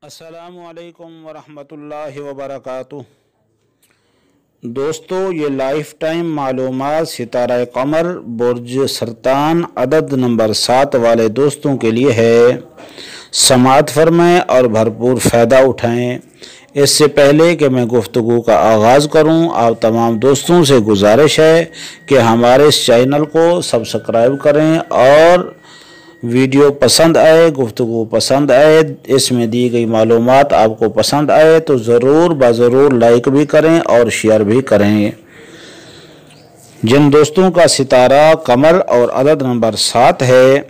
अस्सलामुअलैकुम वरहमतुल्लाहि वबरकातुह। दोस्तों, ये लाइफ टाइम मालूमात सितारा कमर बुर्ज सरतान अदद नंबर 7 वाले दोस्तों के लिए है। समाअत फरमाएं और भरपूर फ़ायदा उठाएं। इससे पहले कि मैं गुफ्तगू का आगाज़ करूं, आप तमाम दोस्तों से गुजारिश है कि हमारे इस चैनल को सब्सक्राइब करें और वीडियो पसंद आए, गुफ्तगू पसंद आए, इसमें दी गई मालूमात आपको पसंद आए तो ज़रूर लाइक भी करें और शेयर भी करें। जिन दोस्तों का सितारा कमर और अदद नंबर 7 है,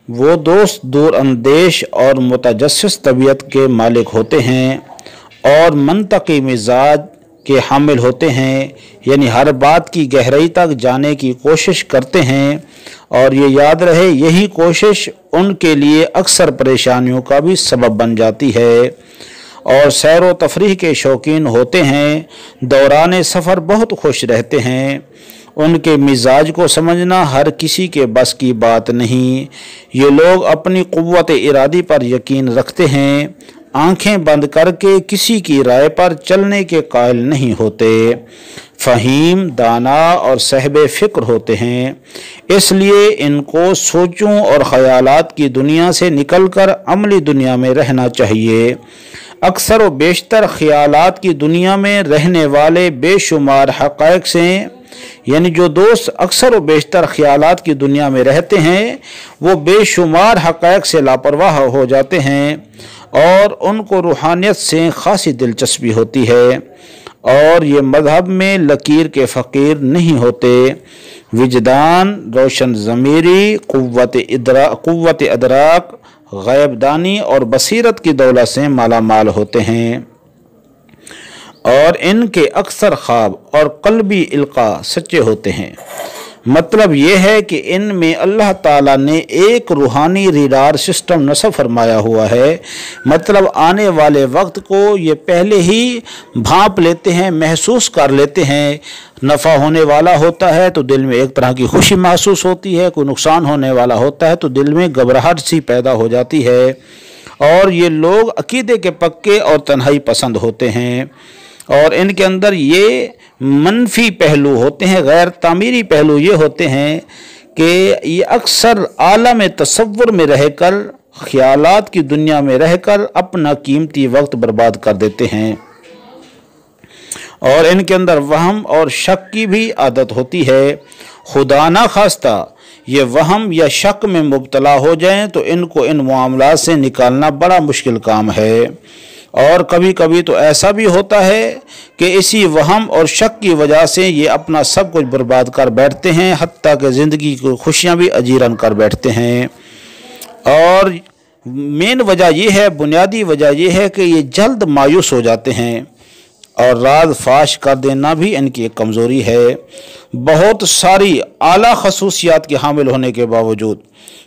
वो दोस्त दूर अंदेश और मुतजस्सिस तबीयत के मालिक होते हैं और मंतकी मिजाज के हामिल होते हैं, यानी हर बात की गहराई तक जाने की कोशिश करते हैं और ये याद रहे यही कोशिश उनके लिए अक्सर परेशानियों का भी सबब बन जाती है। और सैर व तफरीह के शौकीन होते हैं, दौरान सफ़र बहुत खुश रहते हैं। उनके मिजाज को समझना हर किसी के बस की बात नहीं। ये लोग अपनी क़ुव्वत इरादी पर यकीन रखते हैं, आंखें बंद करके किसी की राय पर चलने के कायल नहीं होते। फ़हीम, दाना और साहिब फ़िक्र होते हैं, इसलिए इनको सोचों और ख़यालात की दुनिया से निकलकर अमली दुनिया में रहना चाहिए। अक्सर व बेशतर ख़यालात की दुनिया में रहने वाले बेशुमार हक़ाइक़ से, यानी जो दोस्त अक्सर व बेशतर ख़यालात की दुनिया में रहते हैं वो बेशुमार हक़ाइक़ से लापरवाह हो जाते हैं और उनको रूहानियत से ख़ासी दिलचस्पी होती है और ये मज़हब में लकीर के फ़कीर नहीं होते। विजदान, रोशन ज़मीरी, क़ुव्वत अदराक, ग़ैबदानी और बसीरत की दौलत से माला माल होते हैं और इनके अक्सर ख्वाब और क़ल्बी इल्क़ा सच्चे होते हैं। मतलब ये है कि इनमें अल्लाह ताला ने एक रूहानी रिडार सिस्टम नस्ब फरमाया हुआ है। मतलब आने वाले वक्त को ये पहले ही भांप लेते हैं, महसूस कर लेते हैं। नफ़ा होने वाला होता है तो दिल में एक तरह की खुशी महसूस होती है, कोई नुकसान होने वाला होता है तो दिल में घबराहट सी पैदा हो जाती है। और ये लोग अकीदे के पक्के और तन्हाई पसंद होते हैं और इनके अंदर ये मनफी पहलू होते हैं, गैर तामीरी पहलू ये होते हैं कि ये अक्सर आलम तसव्वुर में रहकर, ख्यालात की दुनिया में रहकर अपना कीमती वक्त बर्बाद कर देते हैं और इनके अंदर वहम और शक की भी आदत होती है। खुदा ना खास्ता ये वहम या शक में मुब्तला हो जाएं तो इनको इन मामलात से निकालना बड़ा मुश्किल काम है। और कभी कभी तो ऐसा भी होता है कि इसी वहम और शक की वजह से ये अपना सब कुछ बर्बाद कर बैठते हैं, हत्ता कि ज़िंदगी की खुशियाँ भी अजीरन कर बैठते हैं। और मेन वजह ये है, बुनियादी वजह ये है कि ये जल्द मायूस हो जाते हैं और राज फाश कर देना भी इनकी एक कमज़ोरी है। बहुत सारी आला खसूसियात के हामिल होने के बावजूद,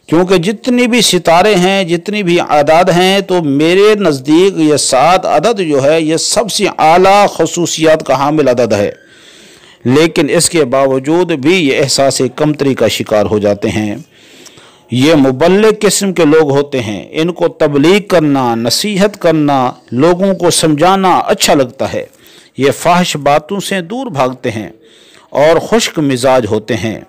क्योंकि जितनी भी सितारे हैं, जितनी भी आदाद हैं, तो मेरे नज़दीक ये 7 अदद जो है ये सबसे आला खसूसियात का हामिल अदद है, लेकिन इसके बावजूद भी ये एहसास कमतरी का शिकार हो जाते हैं। ये मुबल्लिग किस्म के लोग होते हैं, इनको तबलीग करना, नसीहत करना, लोगों को समझाना अच्छा लगता है। ये फाहिश बातों से दूर भागते हैं और खुश्क मिजाज होते हैं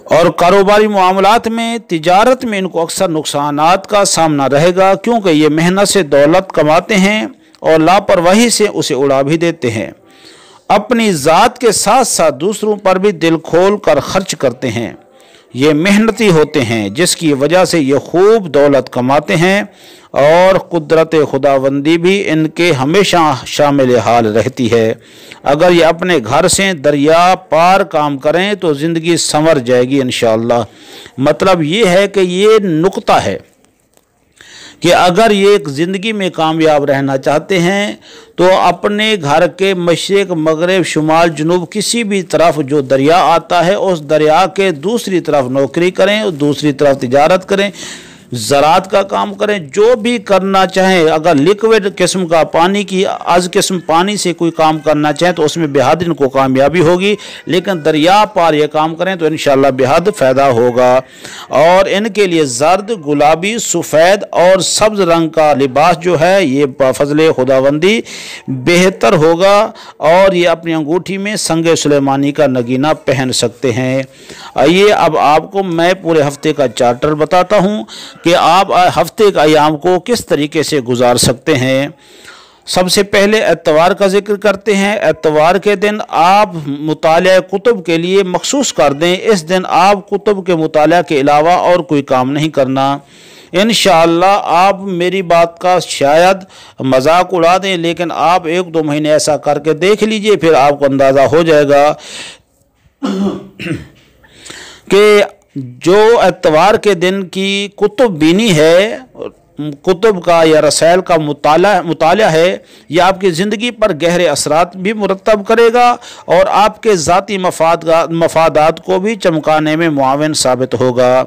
और कारोबारी मामलात में, तिजारत में इनको अक्सर नुकसानात का सामना रहेगा, क्योंकि ये मेहनत से दौलत कमाते हैं और लापरवाही से उसे उड़ा भी देते हैं। अपनी ज़ात के साथ साथ दूसरों पर भी दिल खोल कर खर्च करते हैं। ये मेहनती होते हैं, जिसकी वजह से ये खूब दौलत कमाते हैं और कुदरत खुदाबंदी भी इनके हमेशा शामिल हाल रहती है। अगर ये अपने घर से दरिया पार काम करें तो ज़िंदगी संवर जाएगी इंशाअल्लाह। मतलब ये है कि ये नुक्ता है कि अगर ये एक ज़िंदगी में कामयाब रहना चाहते हैं तो अपने घर के मशरिक़, मगरिब, शुमाल, जुनूब किसी भी तरफ जो दरिया आता है उस दरिया के दूसरी तरफ नौकरी करें और दूसरी तरफ तिजारत करें। ज़राअत का काम करें, जो भी करना चाहें। अगर लिक्विड किस्म का पानी की आज किस्म पानी से कोई काम करना चाहें तो उसमें बेहद इनको कामयाबी होगी, लेकिन दरिया पार ये काम करें तो इंशाअल्लाह बेहद फ़ायदा होगा। और इनके लिए जर्द, गुलाबी, सफ़ेद और सब्ज़ रंग का लिबास जो है ये फजल खुदाबंदी बेहतर होगा, और ये अपनी अंगूठी में संग सुलेमानी का नगीना पहन सकते हैं। आइए अब आपको मैं पूरे हफ्ते का चार्टर बताता हूँ कि आप हफ्ते का अयाम को किस तरीके से गुजार सकते हैं। सबसे पहले एतवार का जिक्र करते हैं। एतवार के दिन आप मुतालिया कुतुब के लिए मखसूस कर दें। इस दिन आप कुतुब के मुतालिया के अलावा और कोई काम नहीं करना। इंशाअल्लाह आप मेरी बात का शायद मजाक उड़ा दें, लेकिन आप 1-2 महीने ऐसा करके देख लीजिए, फिर आपको अंदाज़ा हो जाएगा कि जो एतवार के दिन की कुतुब बीनी है, कुतुब का या रसायल का मुताला है, यह आपकी ज़िंदगी पर गहरे असरात भी मुरतब करेगा और आपके ज़ाती मफादात को भी चमकाने में मुआविन साबित होगा।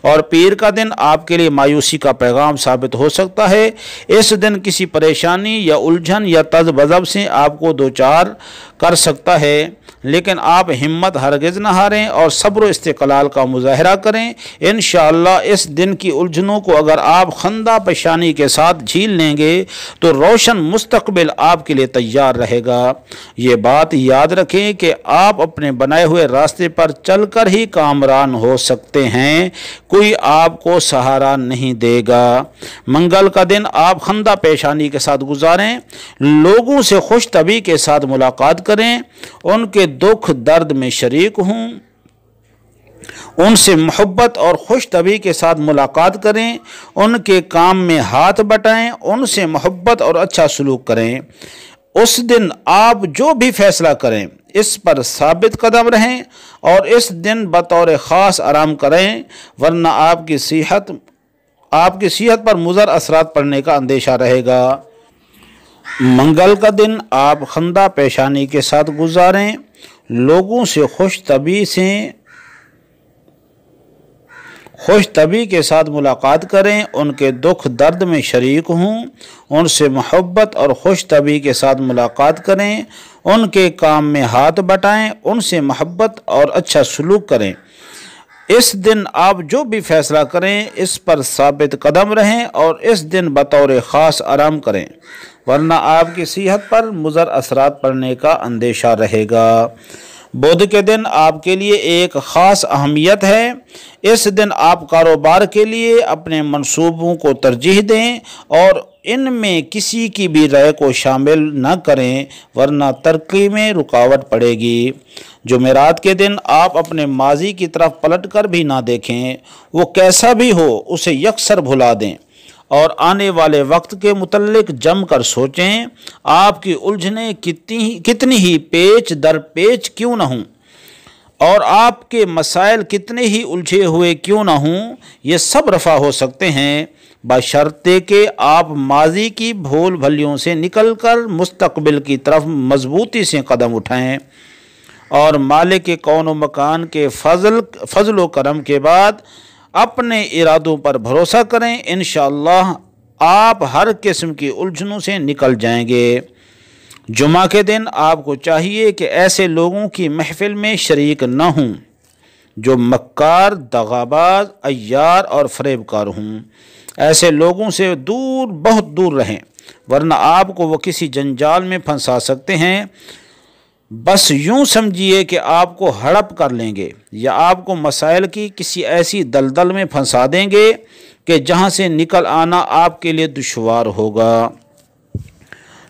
और पीर का दिन आपके लिए मायूसी का पैगाम साबित हो सकता है। इस दिन किसी परेशानी या उलझन या तज़-बज़ब से आपको दो चार कर सकता है, लेकिन आप हिम्मत हरगिज़ न हारें और सब्र इस्तिक़लाल का मुज़ाहरा करें। इंशाअल्लाह इस दिन की उलझनों को अगर आप खंदा पेशानी के साथ झील लेंगे तो रोशन मुस्तकबिल आपके लिए तैयार रहेगा। ये बात याद रखें कि आप अपने बनाए हुए रास्ते पर चलकर ही कामरान हो सकते हैं, कोई आपको सहारा नहीं देगा। मंगल का दिन आप खंदा पेशानी के साथ गुजारें, लोगों से खुश तबी के साथ मुलाकात करें, उनके दुख दर्द में शरीक हों, उनसे मोहब्बत और खुश तबी के साथ मुलाकात करें, उनके काम में हाथ बटाएं, उनसे मोहब्बत और अच्छा सलूक करें। उस दिन आप जो भी फैसला करें इस पर साबित कदम रहें और इस दिन बतौर ख़ास आराम करें, वरना आपकी सेहत पर मुज़र असरात पड़ने का अंदेशा रहेगा। मंगल का दिन आप खंदा पेशानी के साथ गुजारें, लोगों से खुश तबी के साथ मुलाकात करें, उनके दुख दर्द में शरीक हों, उनसे मोहब्बत और खुश तबी के साथ मुलाकात करें, उनके काम में हाथ बटाएं, उनसे मोहब्बत और अच्छा सलूक करें। इस दिन आप जो भी फैसला करें इस पर साबित कदम रहें और इस दिन बतौर ख़ास आराम करें, वरना आपकी सेहत पर मुज़र असरात पड़ने का अंदेशा रहेगा। बुध के दिन आपके लिए एक ख़ास अहमियत है। इस दिन आप कारोबार के लिए अपने मंसूबों को तरजीह दें और इनमें किसी की भी राय को शामिल न करें, वरना तरक्की में रुकावट पड़ेगी। जुमेरात के दिन आप अपने माजी की तरफ पलट कर भी ना देखें, वो कैसा भी हो उसे यकसर भुला दें और आने वाले वक्त के मुतल्लिक जम कर सोचें। आपकी उलझने कितनी ही पेच दर पेच क्यों न हों और आपके मसाइल कितने ही उलझे हुए क्यों न हों, ये सब रफ़ा हो सकते हैं, बशर्ते कि आप माजी की भूल भलियों से निकलकर मुस्तकबिल की तरफ मजबूती से कदम उठाएं और मालिक के कौन व मकान के फजल व करम के बाद अपने इरादों पर भरोसा करें। इंशाअल्लाह आप हर किस्म की उलझनों से निकल जाएंगे। जुमा के दिन आपको चाहिए कि ऐसे लोगों की महफिल में शरीक न हों जो मक्कार, दगाबाज, अय्यार और फरेबकार हों। ऐसे लोगों से बहुत दूर रहें, वरना आपको वो किसी जंजाल में फंसा सकते हैं। बस यूँ समझिए कि आपको हड़प कर लेंगे या आपको मसाइल की किसी ऐसी दलदल में फंसा देंगे कि जहाँ से निकल आना आपके लिए दुश्वार होगा।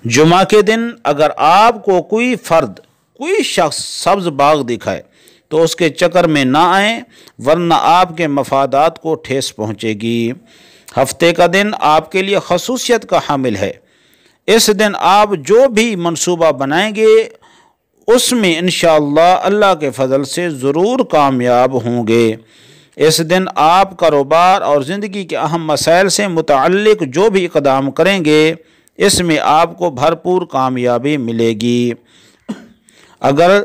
जुमा के दिन अगर आपको कोई शख्स सब्ज़ बाग दिखाए तो उसके चक्कर में ना आए, वरना आपके मफादात को ठेस पहुँचेगी। हफ्ते का दिन आपके लिए खसूसियत का हामिल है। इस दिन आप जो भी मंसूबा बनाएंगे उसमें इंशाअल्लाह अल्लाह के फजल से ज़रूर कामयाब होंगे। इस दिन आप कारोबार और ज़िंदगी के अहम मसाइल से मुतअल्लिक़ जो भी इक़दाम करेंगे इसमें आपको भरपूर कामयाबी मिलेगी। अगर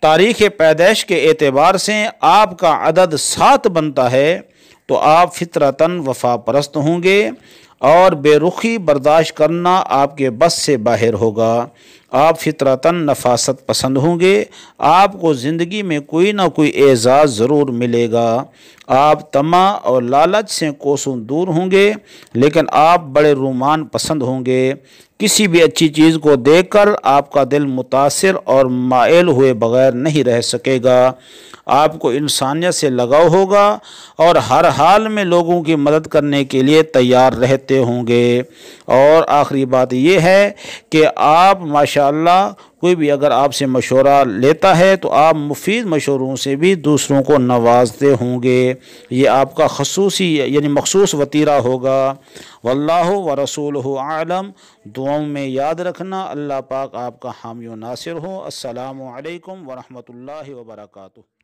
तारीख़ पैदाइश के एतबार से आपका अदद 7 बनता है تو آپ فطرتاً وفا پرست ہوں گے اور بے رخی برداشت کرنا آپ کے بس سے باہر ہوگا۔ آپ فطرتاً نفاست پسند ہوں گے، آپ کو زندگی میں کوئی نہ کوئی اعزاز ضرور ملے گا۔ آپ طمع اور لالچ سے کوسوں دور ہوں گے، لیکن آپ بڑے رومان پسند ہوں گے۔ کسی بھی اچھی چیز کو دیکھ کر آپ کا دل متاثر اور مائل ہوئے بغیر نہیں رہ سکے گا۔ آپ کو انسانیت سے لگاؤ ہوگا اور ہر حال میں لوگوں کی مدد کرنے کے لیے تیار رہتے ہوں گے۔ اور آخری بات یہ ہے کہ آپ ماشاءاللہ کوئی بھی اگر آپ سے مشورہ لیتا ہے تو آپ مفید مشوروں سے بھی دوسروں کو نوازتے ہوں گے۔ یہ آپ کا خصوصی یعنی مخصوص وطیرہ ہوگا۔ واللہ ورسولہ اعلم۔ دعاؤں میں یاد رکھنا، اللہ پاک آپ کا حامی و ناصر ہو۔ السلام علیکم ورحمۃ اللہ وبرکاتہ۔